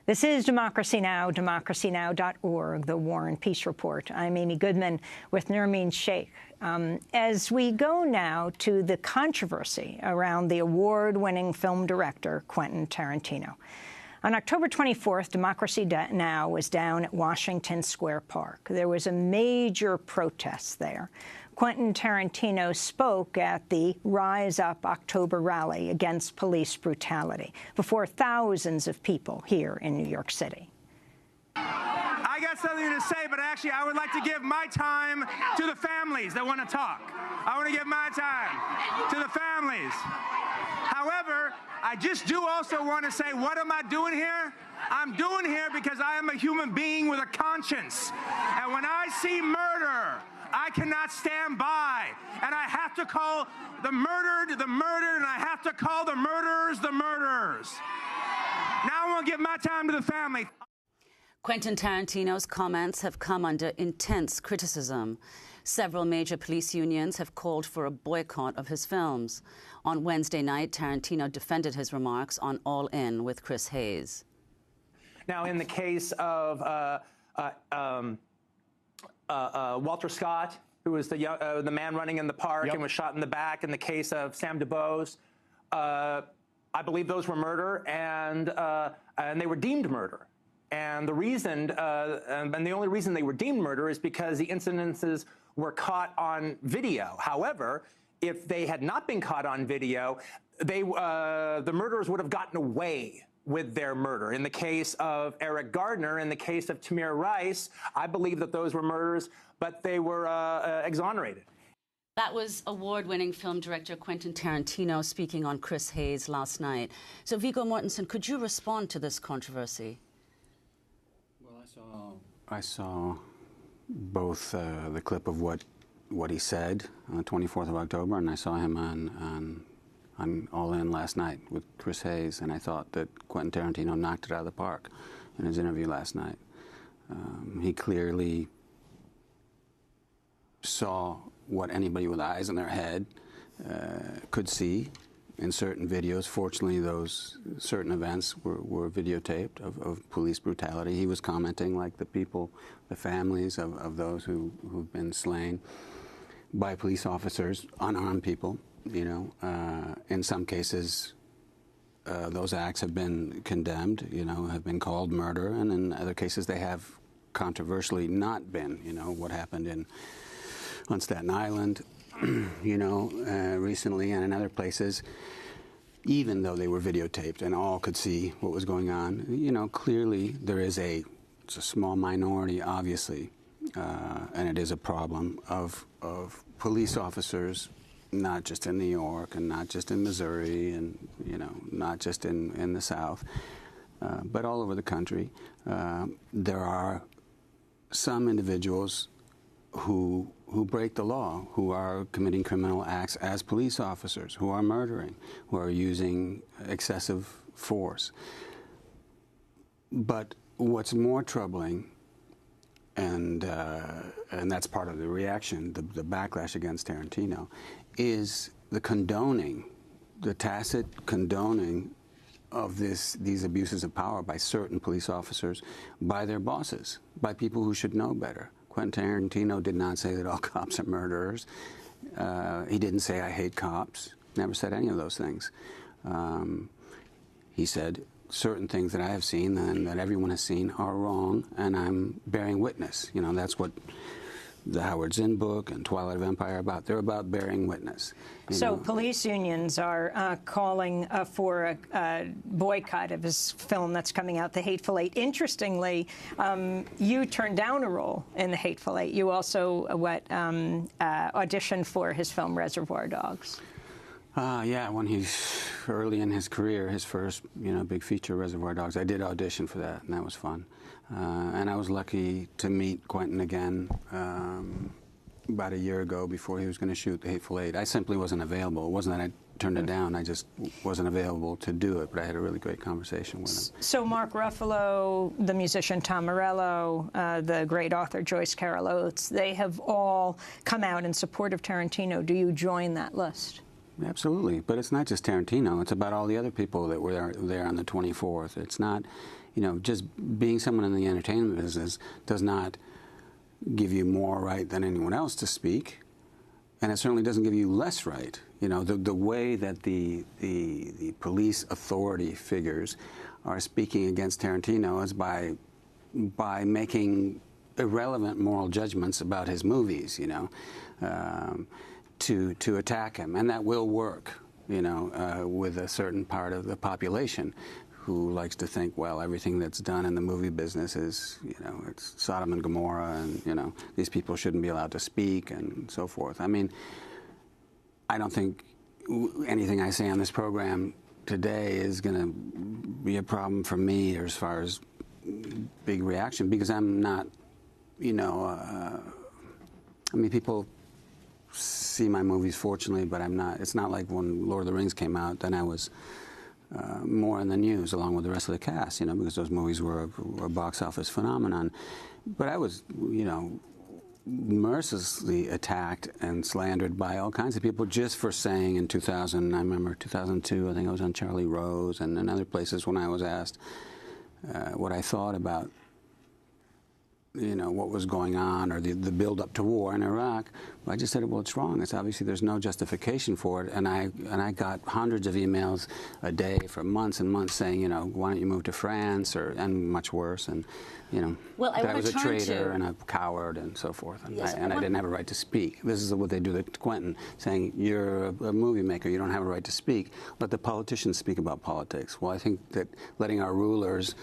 This is Democracy Now!, democracynow.org, the War and Peace Report. I'm Amy Goodman with Nermeen Sheikh. As we go now to the controversy around the award-winning film director, Quentin Tarantino. On October 24th, Democracy Now! Was down at Washington Square Park. There was a major protest there. Quentin Tarantino spoke at the Rise Up October rally against police brutality before thousands of people here in New York City. I got something to say, but actually I would like to give my time to the families that want to talk. I want to give my time to the families. However, I just do also want to say, what am I doing here? I'm doing here because I am a human being with a conscience. And when I see murder, I cannot stand by, and I have to call the murdered, and I have to call the murderers, the murderers. Now I want to give my time to the family. Quentin Tarantino's comments have come under intense criticism. Several major police unions have called for a boycott of his films. On Wednesday night, Tarantino defended his remarks on All In with Chris Hayes. Now, in the case of Walter Scott, who was the man running in the park and was shot in the back. In the case of Sam DuBose, I believe those were murder, and they were deemed murder. And the reason, and the only reason they were deemed murder is because the incidences were caught on video. However, if they had not been caught on video, the murderers would have gotten away with their murder. In the case of Eric Gardner, in the case of Tamir Rice, I believe that those were murders, but they were exonerated. That was award-winning film director Quentin Tarantino speaking on Chris Hayes last night. So, Viggo Mortensen, could you respond to this controversy? Well, I saw both the clip of what he said on the 24th of October, and I saw him on All In last night with Chris Hayes, and I thought that Quentin Tarantino knocked it out of the park in his interview last night. He clearly saw what anybody with eyes in their head could see in certain videos. Fortunately, those certain events were videotaped of police brutality. He was commenting like the people, the families of those who've been slain by police officers, unarmed people. You know, in some cases, those acts have been condemned, you know, have been called murder, and in other cases they have controversially not been. You know, what happened on Staten Island, you know, recently, and in other places, even though they were videotaped and all could see what was going on, you know, clearly there is it's a small minority, obviously, and it is a problem of police officers, not just in New York and not just in Missouri and, you know, not just in the South, but all over the country. There are some individuals who break the law, who are committing criminal acts as police officers, who are murdering, who are using excessive force. But what's more troubling, and that's part of the reaction, the backlash against Tarantino, is the condoning, the tacit condoning of these abuses of power by certain police officers, by their bosses, by people who should know better. Quentin Tarantino did not say that all cops are murderers. He didn't say, I hate cops. Never said any of those things. He said certain things that I have seen and that everyone has seen are wrong, and I'm bearing witness. You know, that's what the Howard Zinn book and Twilight of Empire are about. They're about bearing witness. So police unions are calling for a boycott of his film that's coming out, The Hateful Eight. Interestingly, you turned down a role in The Hateful Eight. You also auditioned for his film Reservoir Dogs. Yeah, when he's early in his career, his first, you know, big feature, Reservoir Dogs, I did audition for that, and that was fun. And I was lucky to meet Quentin again about a year ago before he was going to shoot The Hateful Eight. I simply wasn't available. It wasn't that I turned it down. I just wasn't available to do it, but I had a really great conversation with him. So Mark Ruffalo, the musician Tom Morello, the great author Joyce Carol Oates, they have all come out in support of Tarantino. Do you join that list? Absolutely, but it's not just Tarantino. It's about all the other people that were there on the 24th. It's not, you know, just being someone in the entertainment business does not give you more right than anyone else to speak, and it certainly doesn't give you less right. You know, the way that the police authority figures are speaking against Tarantino is by making irrelevant moral judgments about his movies, you know, to attack him, and that will work, you know, with a certain part of the population who likes to think, well, everything that's done in the movie business is, you know, it's Sodom and Gomorrah, and, you know, these people shouldn't be allowed to speak, and so forth. I mean, I don't think anything I say on this program today is going to be a problem for me as far as big reaction, because I'm not, you know, I mean, people see my movies, fortunately, but I'm not. It's not like when Lord of the Rings came out, then I was more in the news along with the rest of the cast, you know, because those movies were a box office phenomenon. But I was, you know, mercilessly attacked and slandered by all kinds of people just for saying in 2000, I remember 2002, I think I was on Charlie Rose and in other places when I was asked what I thought about, you know, what was going on or the build-up to war in Iraq. I just said, well, it's wrong. It's obviously there's no justification for it. And I got hundreds of emails a day for months and months saying, you know, why don't you move to France, and much worse, and, you know, well, that I was a traitor and a coward and so forth. And, yes, I didn't have a right to speak. This is what they do to Quentin, saying, you're a movie maker, you don't have a right to speak. Let the politicians speak about politics. Well, I think that letting our rulers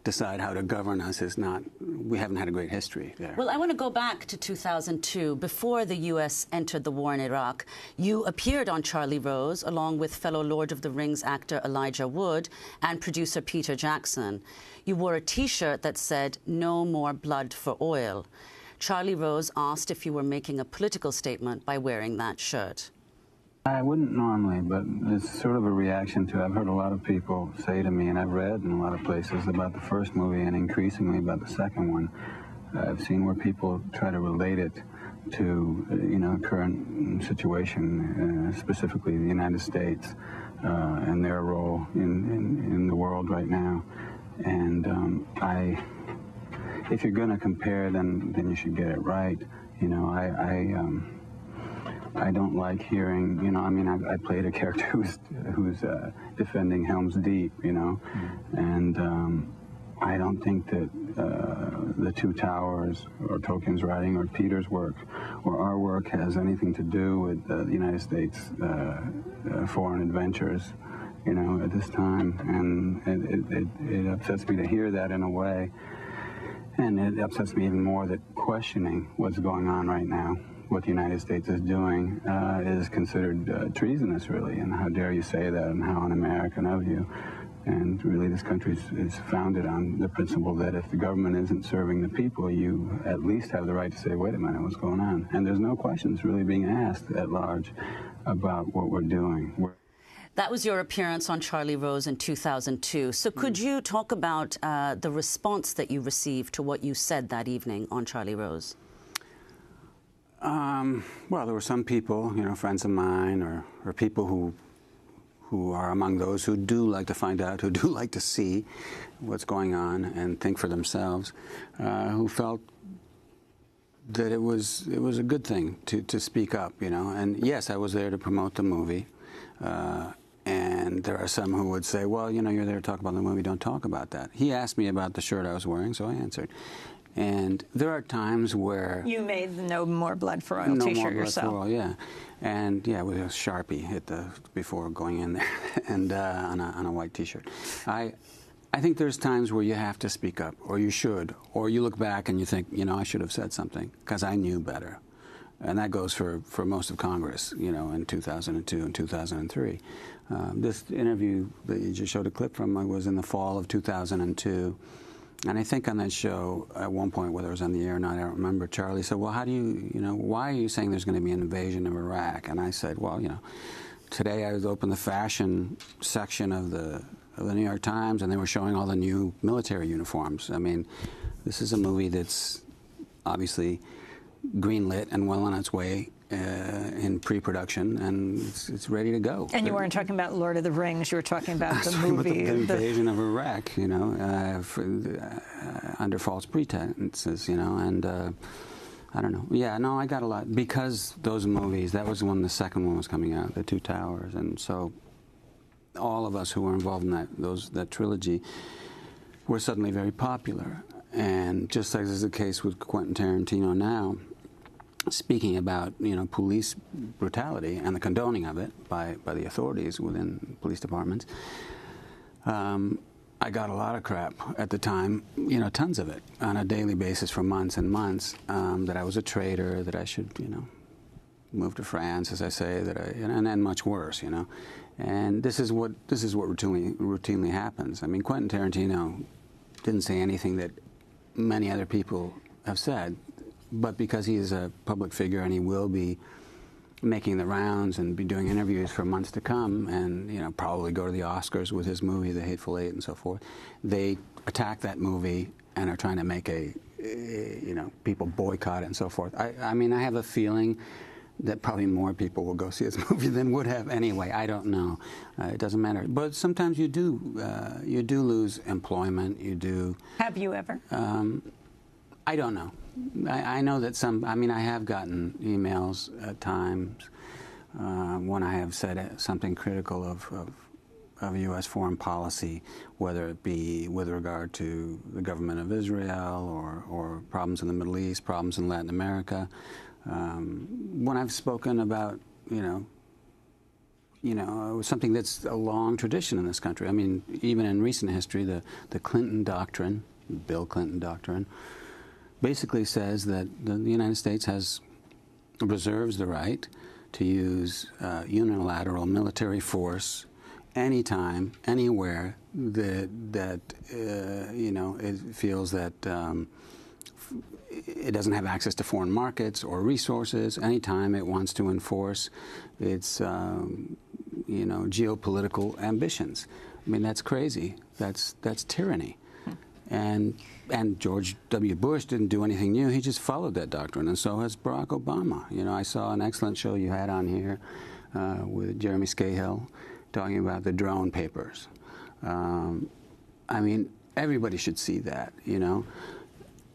decide how to govern us is not, we haven't had a great history there. Well, I want to go back to 2002. Before the U.S. entered the war in Iraq, you appeared on Charlie Rose along with fellow Lord of the Rings actor Elijah Wood and producer Peter Jackson. You wore a T-shirt that said, "No more blood for oil." Charlie Rose asked if you were making a political statement by wearing that shirt. I wouldn't normally, but it's sort of a reaction to, I've heard a lot of people say to me, and I've read in a lot of places about the first movie and increasingly about the second one. I've seen where people try to relate it to, you know, current situation, specifically the United States and their role in the world right now. And if you're going to compare, then you should get it right. You know, I don't like hearing, you know, I mean, I played a character who's defending Helm's Deep, you know, and I don't think that the Two Towers or Tolkien's writing or Peter's work or our work has anything to do with the United States foreign adventures, you know, at this time, and it upsets me to hear that in a way, and it upsets me even more that questioning what's going on right now, what the United States is doing, is considered treasonous, really, and how dare you say that, and how un-American of you. And really, this country is founded on the principle that if the government isn't serving the people, you at least have the right to say, wait a minute, what's going on? And there's no questions really being asked at large about what we're doing. That was your appearance on Charlie Rose in 2002. So could you talk about the response that you received to what you said that evening on Charlie Rose? Well, there were some people, you know, friends of mine or people who are among those who do like to find out, who do like to see what's going on and think for themselves, who felt that it was a good thing to speak up, you know. And yes, I was there to promote the movie. And there are some who would say, well, you know, you're there to talk about the movie, don't talk about that. He asked me about the shirt I was wearing, so I answered. And there are times where... You made the No More Blood for Oil T-shirt yourself. No More Blood for Oil, yeah. And, yeah, with a Sharpie before going in there, and on a white T-shirt. I think there's times where you have to speak up, or you should, or you look back and you think, you know, I should have said something, because I knew better. And that goes for most of Congress, you know, in 2002 and 2003. This interview that you just showed a clip from was in the fall of 2002. And I think on that show, at one point, whether it was on the air or not, I don't remember, Charlie said, well, how do you know, why are you saying there's going to be an invasion of Iraq? And I said, well, you know, today I opened the fashion section of the New York Times, and they were showing all the new military uniforms. I mean, this is a movie that's obviously greenlit and well on its way, in pre-production, and it's ready to go. And you weren't talking about Lord of the Rings. You were talking about the About movie. the invasion of Iraq, you know, under false pretenses, you know, and I don't know. Yeah, no, I got a lot because those movies. That was when the second one was coming out, The Two Towers, and so all of us who were involved in that trilogy were suddenly very popular. And just as is the case with Quentin Tarantino now, speaking about, you know, police brutality and the condoning of it by the authorities within police departments, I got a lot of crap at the time, you know, tons of it, on a daily basis for months and months, that I was a traitor, that I should, you know, move to France, as I say, and then much worse, you know. And this is what routinely happens. I mean, Quentin Tarantino didn't say anything that many other people have said, but because he is a public figure and he will be making the rounds and be doing interviews for months to come, and, you know, probably go to the Oscars with his movie, The Hateful Eight, and so forth, they attack that movie and are trying to make you know, people boycott it and so forth. I mean, I have a feeling that probably more people will go see his movie than would have anyway. I don't know. It doesn't matter. But sometimes you do lose employment. You do. Have you ever? I don't know. I know that I mean, I have gotten emails at times when I have said something critical of U.S. foreign policy, whether it be with regard to the government of Israel or problems in the Middle East, problems in Latin America. When I've spoken about, you know, something that's a long tradition in this country. I mean, even in recent history, the Clinton doctrine, Bill Clinton doctrine, basically says that the United States reserves the right to use unilateral military force anytime, anywhere that you know, it feels that it doesn't have access to foreign markets or resources, anytime it wants to enforce its you know, geopolitical ambitions. I mean, that's crazy. That's tyranny. And George W. Bush didn't do anything new. He just followed that doctrine, and so has Barack Obama. You know, I saw an excellent show you had on here with Jeremy Scahill talking about the drone papers. I mean, everybody should see that, you know.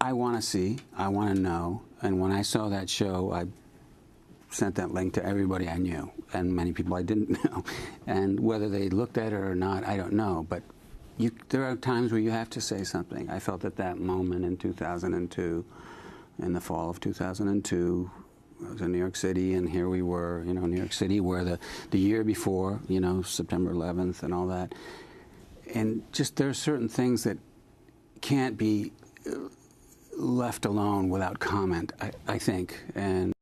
I want to see, I want to know, and when I saw that show, I sent that link to everybody I knew, and many people I didn't know. And whether they looked at it or not, I don't know, but there are times where you have to say something. I felt at that moment in 2002, in the fall of 2002, I was in New York City, and here we were, you know, New York City, where the year before, you know, September 11th and all that. And just there are certain things that can't be left alone without comment, I think. And